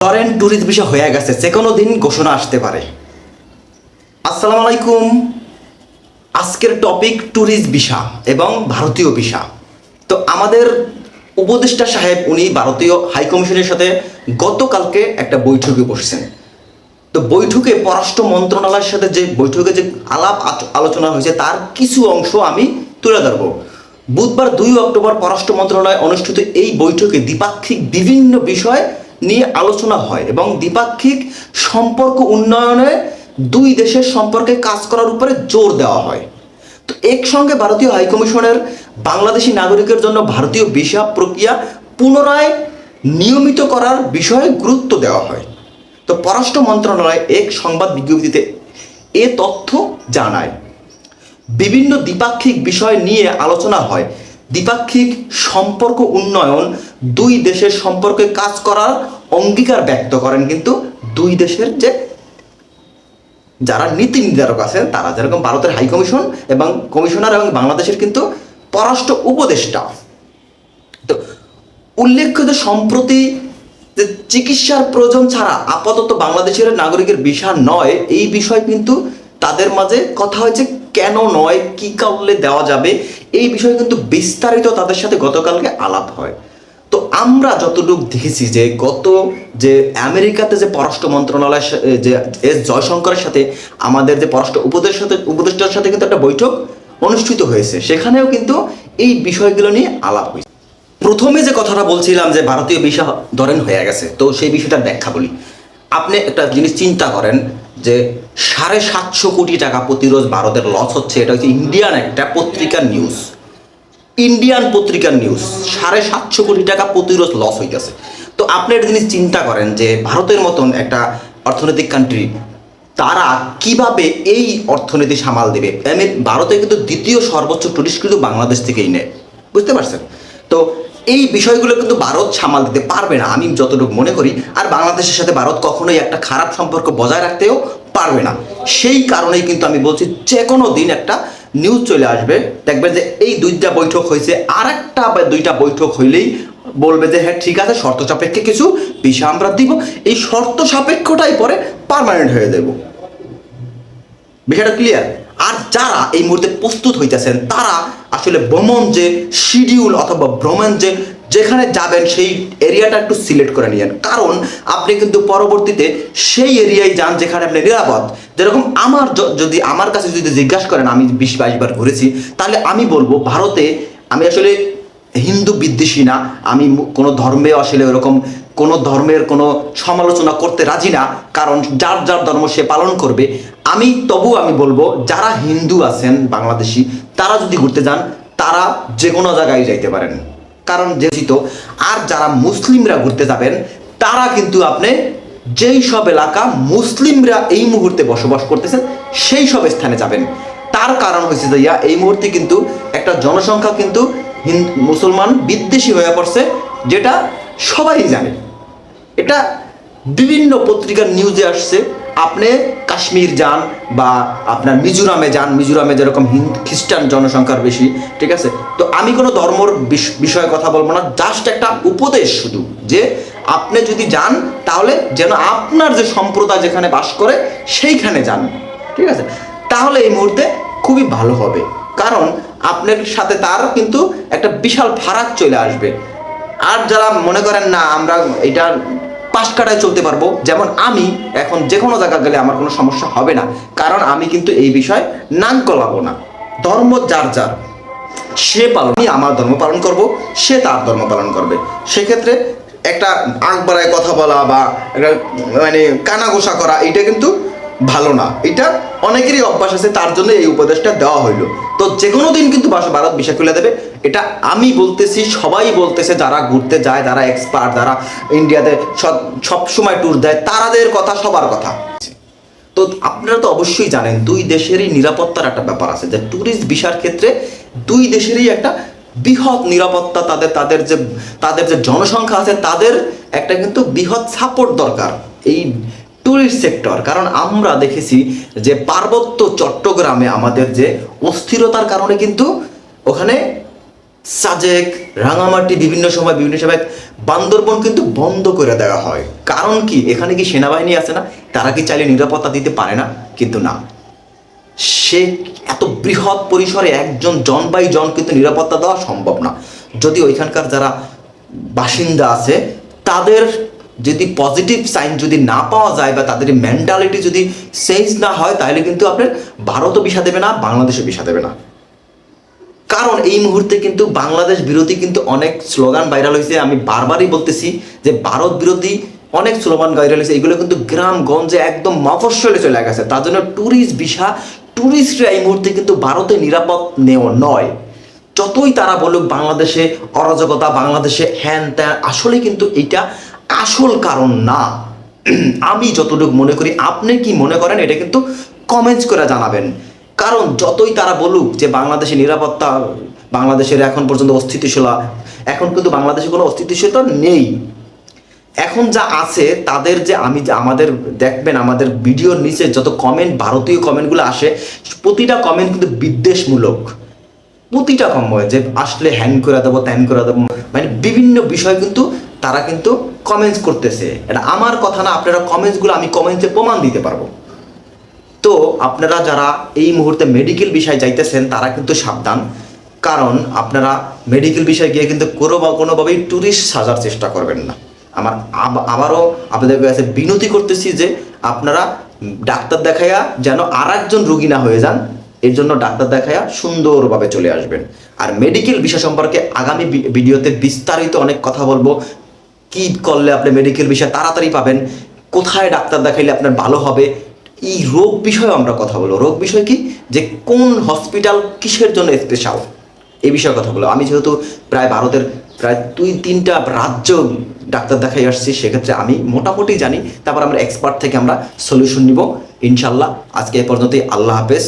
ধরেন tourist visa হয়ে গেছে, যে কোনো দিন ঘোষণা আসতে পারে। আসসালামু আলাইকুম। আজকের টপিক ট্যুরিস্ট ভিসা এবং ভারতীয় ভিসা। তো আমাদের উপদেষ্টা সাহেব উনি ভারতীয় হাই কমিশনের সাথে গতকালকে একটা বৈঠকে বসছেন। তো বৈঠকে পররাষ্ট্র মন্ত্রণালয়ের সাথে যে বৈঠকে যে আলোচনা হয়েছে তার কিছু অংশ আমি তুলে ধরব। বুধবার 2 অক্টোবর পররাষ্ট্র মন্ত্রণালয়ে অনুষ্ঠিত এই বৈঠকে দ্বিপাক্ষিক বিভিন্ন বিষয় নিয়ে আলোচনা হয় এবং দ্বিপাক্ষিক সম্পর্ক উন্নয়নে দুই দেশের সম্পর্কে কাজ করার উপরে জোর দেওয়া হয়। তো একসঙ্গে ভারতীয় হাইকমিশনের বাংলাদেশি নাগরিকের জন্য ভারতীয় ভিসা প্রক্রিয়া পুনরায় নিয়মিত করার বিষয়ে গুরুত্ব দেওয়া হয়। তো পররাষ্ট্র মন্ত্রণালয় এক সংবাদ বিজ্ঞপ্তিতে এ তথ্য জানায়। বিভিন্ন দ্বিপাক্ষিক বিষয় নিয়ে আলোচনা হয়। দ্বিপাক্ষিক সম্পর্ক উন্নয়ন দুই দেশের সম্পর্কে কাজ করার অঙ্গীকার ব্যক্ত করেন কিন্তু দুই দেশের যে যারা নীতি নির্ধারক আছেন তারা, যেরকম ভারতের হাই কমিশন এবং কমিশনার এবং বাংলাদেশের কিন্তু পররাষ্ট্র উপদেষ্টা। তো উল্লেখ্য যে সম্প্রতি যে চিকিৎসার প্রয়োজন ছাড়া আপাতত বাংলাদেশের নাগরিকের ভিসা নয়, এই বিষয় কিন্তু তাদের মাঝে কথা হয়েছে। কেন নয়, কি কারণে দেওয়া যাবে, এই বিষয়ে কিন্তু বিস্তারিত তাদের সাথে গতকালকে আলাপ হয়। তো আমরা যতটুকু দেখেছি যে যে আমেরিকাতে যে পররাষ্ট্র মন্ত্রণালয় যে এস জয়শঙ্করের সাথে আমাদের যে পররাষ্ট্র উপদেষ্টার সাথে কিন্তু একটা বৈঠক অনুষ্ঠিত হয়েছে, সেখানেও কিন্তু এই বিষয়গুলো নিয়ে আলাপ হয়েছে। প্রথমে যে কথাটা বলছিলাম যে ভারতীয় ভিসা ধরেন হয়ে গেছে, তো সেই বিষয়টার ব্যাখ্যা বলি। আপনি একটা জিনিস চিন্তা করেন যে 750 কোটি টাকা প্রতিরোজ ভারতের লস হচ্ছে। এটা হচ্ছে ইন্ডিয়ান একটা পত্রিকার নিউজ, ইন্ডিয়ান পত্রিকার নিউজ। 750 কোটি টাকা প্রতিরোজ লস হইতেছে। তো আপনি একটা জিনিস চিন্তা করেন যে ভারতের মতন একটা অর্থনৈতিক কান্ট্রি তারা কিভাবে এই অর্থনীতি সামাল দেবে। ভারতে কিন্তু দ্বিতীয় সর্বোচ্চ টুরিস্ট কিন্তু বাংলাদেশ থেকেই নেয়, বুঝতে পারছেন? তো এই বিষয়গুলো কিন্তু ভারত সামাল দিতে পারবে না আমি যতটুকু মনে করি। আর বাংলাদেশের সাথে ভারত কখনোই একটা খারাপ সম্পর্ক বজায় রাখতেও পারবে না। সেই কারণেই কিন্তু আমি বলছি যে কোনো দিন একটা নিউজ চলে আসবে, দেখবেন যে এই 2টা বৈঠক হয়েছে, আর একটা বা 2টা বৈঠক হইলেই বলবে যে হ্যাঁ ঠিক আছে, শর্ত সাপেক্ষে কিছু ভিসা আমরা দিব। এই শর্ত সাপেক্ষটাই পরে পার্মানেন্ট হয়ে যাব। বিষয়টা ক্লিয়ার? আর যারা এই মুহূর্তে প্রস্তুত হইতেছেন তারা আসলে ভ্রমণ যে শিডিউল অথবা ভ্রমণ যেখানে যাবেন সেই এরিয়াটা একটু সিলেক্ট করে নিয়েন, কারণ আপনি কিন্তু পরবর্তীতে সেই এরিয়ায় যান যেখানে আপনি নিরাপদ। যেরকম আমার কাছে যদি জিজ্ঞাসা করেন, আমি 20-22 বার ঘুরেছি, তাহলে আমি বলবো ভারতে আমি আসলে হিন্দু বিদ্বেষী না, আমি কোনো ধর্মে আসলে ওরকম কোনো ধর্মের কোনো সমালোচনা করতে রাজি না, কারণ যার যার ধর্ম সে পালন করবে। তবু আমি বলবো যারা হিন্দু আছেন বাংলাদেশি, তারা যদি ঘুরতে যান তারা যে কোনো জায়গায় যাইতে পারেন, কারণ যেহেতু। আর যারা মুসলিমরা ঘুরতে যাবেন তারা কিন্তু আপনি যেই সব এলাকা মুসলিমরা এই মুহূর্তে বসবাস করতেছেন সেই সব স্থানে যাবেন। তার কারণ হয়েছে যে এই মুহূর্তে কিন্তু একটা জনসংখ্যা কিন্তু মুসলমান বিদ্বেষী হয়ে পড়ছে, যেটা সবাই জানে। এটা বিভিন্ন পত্রিকার নিউজে আসছে। আপনি কাশ্মীর যান বা আপনার মিজোরামে যান, মিজোরামে যেরকম খ্রিস্টান জনসংখ্যার বেশি, ঠিক আছে? তো আমি কোনো ধর্মর বিষয়ে কথা বলবো না, জাস্ট একটা উপদেশ শুধু, যে আপনি যদি যান তাহলে যেন আপনার যে সম্প্রদায় যেখানে বাস করে সেইখানে যান, ঠিক আছে? তাহলে এই মুহূর্তে খুবই ভালো হবে, কারণ আপনার সাথে তার কিন্তু একটা বিশাল ফারাক চলে আসবে। আর যারা মনে করেন না আমরা এটা পাশ কাটায় চলতে পারবো, যেমন আমি এখন যে কোনো জায়গা গেলে আমার কোনো সমস্যা হবে না, কারণ আমি কিন্তু এই বিষয়ে নাক গলাবো না। ধর্ম যার যার, সে পালন, আমি আমার ধর্ম পালন করব, সে তার ধর্ম পালন করবে। সেক্ষেত্রে একটা আগ বাড়ায় কথা বলা বা একটা মানে কানাঘোষা করা, এটা কিন্তু ভালো না। এটা অনেকেরই অভ্যাস আছে, তার জন্য এই উপদেশটা দেওয়া হইলো। তো যে কোনো দিন কিন্তু ভারত ভিসা খুলে দেবে, এটা আমি বলতেছি, সবাই বলতেছে, যারা ঘুরতে যায়, যারা এক্সপার্ট, যারা ইন্ডিয়াতে সব সময় ট্যুর দেয়, তাদের কথা, সবার কথা। তো আপনারা তো অবশ্যই জানেন দুই দেশেরই নিরাপত্তার একটা ব্যাপার আছে, যে ট্যুরিস্ট ভিসার ক্ষেত্রে দুই দেশেরই একটা বৃহৎ নিরাপত্তা, তাদের যে জনসংখ্যা আছে তাদের একটা কিন্তু বৃহৎ সাপোর্ট দরকার এই ট্যুরিস্ট সেক্টর। কারণ আমরা দেখেছি যে পার্বত্য চট্টগ্রামে আমাদের যে অস্থিরতার কারণে কিন্তু ওখানে সাজেক, রাঙামাটি বিভিন্ন সময় বান্দরবন কিন্তু বন্ধ করে দেওয়া হয়। কারণ কি, এখানে কি সেনাবাহিনী আছে না? তারা কি চাইলে নিরাপত্তা দিতে পারে না? কিন্তু না, সে এত বৃহৎ পরিসরে একজন জন বাই জন কিন্তু নিরাপত্তা দেওয়া সম্ভব না। যদি ওইখানকার যারা বাসিন্দা আছে তাদের যদি পজিটিভ সাইন যদি না পাওয়া যায় বা তাদের মেন্টালিটি যদি চেঞ্জ না হয়, তাহলে কিন্তু আপনার ভারতও ভিসা দেবে না, বাংলাদেশও ভিসা দেবে না। কারণ এই মুহূর্তে কিন্তু বাংলাদেশ বিরোধী কিন্তু অনেক স্লোগান ভাইরাল হয়েছে। আমি বারবারই বলতেছি যে ভারত বিরোধী অনেক স্লোগান ভাইরাল হয়েছে, এগুলো কিন্তু গ্রামগঞ্জে একদম মফস্বলে চলে গেছে। তার জন্য ট্যুরিস্ট ভিসা, ট্যুরিস্টরা এই মুহূর্তে কিন্তু ভারতে নিরাপদ নয়। যতই তারা বলুক বাংলাদেশে অরাজকতা, বাংলাদেশে হ্যান ত্যান, আসলে কিন্তু এটা আসল কারণ না। আমি যতটুকু মনে করি, আপনি কি মনে করেন এটা কিন্তু কমেন্টস করে জানাবেন। কারণ যতই তারা বলুক যে বাংলাদেশের নিরাপত্তা, বাংলাদেশের এখন পর্যন্ত অস্থিতিশীলতা, এখন কিন্তু বাংলাদেশে কোনো অস্থিতিশীলতা নেই। এখন যা আছে তাদের যে আমাদের দেখবেন, আমাদের ভিডিওর নিচে যত কমেন্ট, ভারতীয় কমেন্টগুলো আসে, প্রতিটা কমেন্ট কিন্তু বিদ্বেষমূলক। প্রতিটা কমেন্ট যে আসলে হ্যান করে দেবো, ত্যান করে দেবো, মানে বিভিন্ন বিষয় কিন্তু তারা কিন্তু কমেন্টস করতেছে। এটা আমার কথা না, আপনারা কমেন্টসগুলো আমি কমেন্টসে প্রমাণ দিতে পারবো। তো আপনারা যারা এই মুহূর্তে মেডিকেল বিষয় যাইতেছেন তারা কিন্তু সাবধান। কারণ আপনারা মেডিকেল বিষয়ে গিয়ে কিন্তু কোনোভাবেই ট্যুরিস্ট সাজার চেষ্টা করবেন না। আমার আবারও আপনাদের কাছে বিনতি করতেছি যে আপনারা ডাক্তার দেখাইয়া যেন আর একজন রুগী না হয়ে যান, এর জন্য ডাক্তার দেখাইয়া সুন্দরভাবে চলে আসবেন। আর মেডিকেল বিষয় সম্পর্কে আগামী ভিডিওতে বিস্তারিত অনেক কথা বলবো। কী করলে আপনি মেডিকেল বিষয় তাড়াতাড়ি পাবেন, কোথায় ডাক্তার দেখাইলে আপনার ভালো হবে, এই রোগ বিষয়ে আমরা কথা বলবো। রোগ বিষয় কি, যে কোন হসপিটাল কিসের জন্য স্পেশাল, এই বিষয়ে কথা বলবো। আমি যেহেতু ভারতের প্রায় 2-3টা রাজ্য ডাক্তার দেখাই আসছি, সেক্ষেত্রে আমি মোটামুটি জানি। তারপর আমরা এক্সপার্ট থেকে আমরা সলিউশন নিব ইনশাল্লাহ। আজকে এ পর্যন্তই, আল্লাহ হাফেজ।